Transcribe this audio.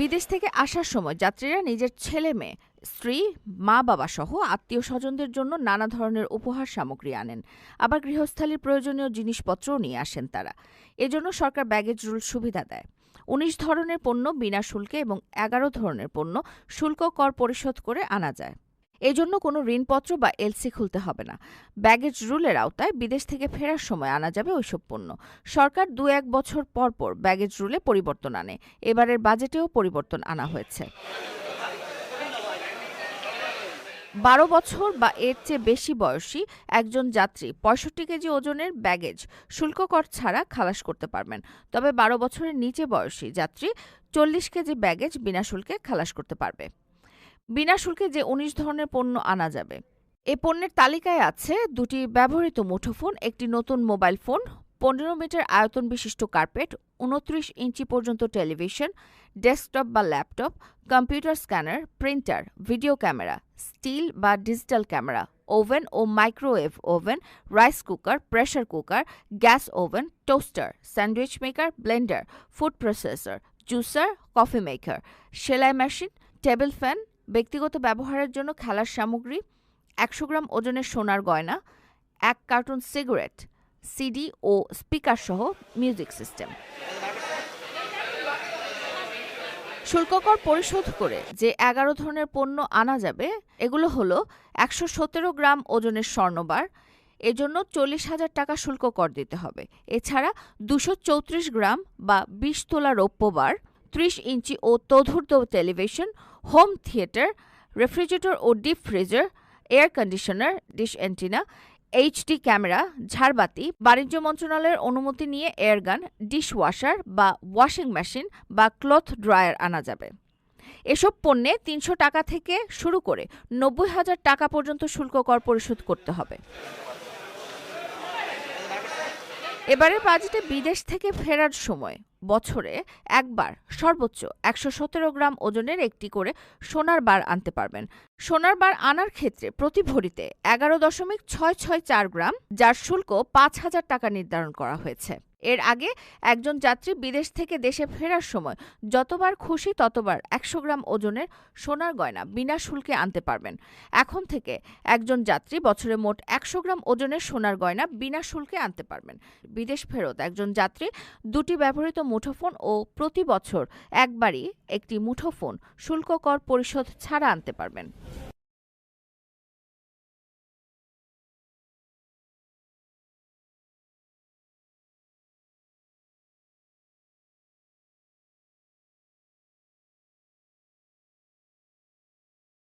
বিদেশ থেকে আসার সময় যাত্রীরা নিজের ছেলে মেয়ে, স্ত্রী, মা বাবা সহ আত্মীয় স্বজনদের জন্য নানা ধরনের উপহার সামগ্রী আনেন। আবার গৃহস্থালির প্রয়োজনীয় জিনিসপত্রও নিয়ে আসেন তারা। এজন্য সরকার ব্যাগেজ রুল সুবিধা দেয়। ১৯ ধরনের পণ্য বিনা শুল্কে এবং ১১ ধরনের পণ্য শুল্ক কর পরিশোধ করে আনা যায়। এজন্য কোনো ঋণপত্র বা এলসি খুলতে হবে না। ব্যাগেজ রুলের আওতায় বিদেশ থেকে ফেরার সময় আনা যাবে ওইসব পণ্য। সরকার ২-১ বছর পর পর ব্যাগেজ রুলে পরিবর্তন আনে। এবারের বাজেটেও পরিবর্তন আনা হয়েছে। ১২ বছর বা এর চেয়ে বেশি বয়সী একজন যাত্রী ৬৫ কেজি ওজনের ব্যাগেজ শুল্ক কর ছাড়া খালাস করতে পারবেন। তবে ১২ বছরের নিচে বয়সী যাত্রী ৪০ কেজি ব্যাগেজ বিনা শুল্কে খালাস করতে পারবে। বিনা শুল্কে যে ১৯ ধরনের পণ্য আনা যাবে, এ পণ্যের তালিকায় আছে ২টি ব্যবহৃত মুঠোফোন, একটি নতুন মোবাইল ফোন, ১৫ মিটার আয়তন বিশিষ্ট কার্পেট, ২৯ ইঞ্চি পর্যন্ত টেলিভিশন, ডেস্কটপ বা laptop, computer scanner, printer, video camera, still বা ডিজিটাল ক্যামেরা, ওভেন ও microwave oven, rice cooker, pressure cooker, gas oven, toaster, sandwich maker, blender, food processor, juicer, coffee maker, সেলাই machine, table fan, ব্যক্তিগত ব্যবহারের জন্য খেলার সামগ্রী, ১০০ গ্রাম ওজনের সোনার গয়না, ১ কার্টন সিগারেট, সিডি ও স্পিকার সহ মিউজিক সিস্টেম। শুল্ক কর পরিশোধ করে যে ১১ ধরনের পণ্য আনা যাবে, এগুলো হলো ১১৭ গ্রাম ওজনের স্বর্ণবার, এজন্য ৪০,০০০ টাকা শুল্ক কর দিতে হবে। এছাড়া ২৩৪ গ্রাম বা ২০ তোলা রৌপ্য বার, ৩০ ইঞ্চি ও তদূর্ধ্ব টেলিভিশন, হোম থিয়েটার, রেফ্রিজারেটর ও deep freezer, air conditioner, dish antenna, HD camera, ঝাড়বাতি, বাণিজ্য মন্ত্রণালয়ের অনুমতি নিয়ে এয়ারগান, ডিশ ওয়াশার বা ওয়াশিং মেশিন বা ক্লথ ড্রায়ার আনা যাবে। এসব পণ্যে ৩০০ টাকা থেকে শুরু করে ৯০,০০০ টাকা পর্যন্ত শুল্ক কর পরিশোধ করতে হবে। এবারের বাজেটে বিদেশ থেকে ফেরার সময় বছরে একবার সর্বোচ্চ ১১৭ গ্রাম ওজনের একটি করে সোনার বার আনতে পারবেন। সোনার বার আনার ক্ষেত্রে প্রতি ভরিতে ১১.৬৬৪ গ্রাম, যার শুল্ক ৫,০০০ টাকা নির্ধারণ করা হয়েছে। এর আগে একজন যাত্রী বিদেশ থেকে দেশে ফেরার সময় যতবার খুশি ততবার ১০০ গ্রাম ওজনের সোনার গয়না বিনা শুল্কে আনতে পারবেন। এখন থেকে একজন যাত্রী বছরে মোট ১০০ গ্রাম ওজনের সোনার গয়না বিনা শুল্কে আনতে পারবেন। বিদেশ ফেরত একজন যাত্রী ২টি ব্যবহৃত মুঠোফোন ও প্রতি বছর একবারই একটি মুঠোফোন শুল্ক কর পরিশোধ ছাড়া আনতে পারবেন।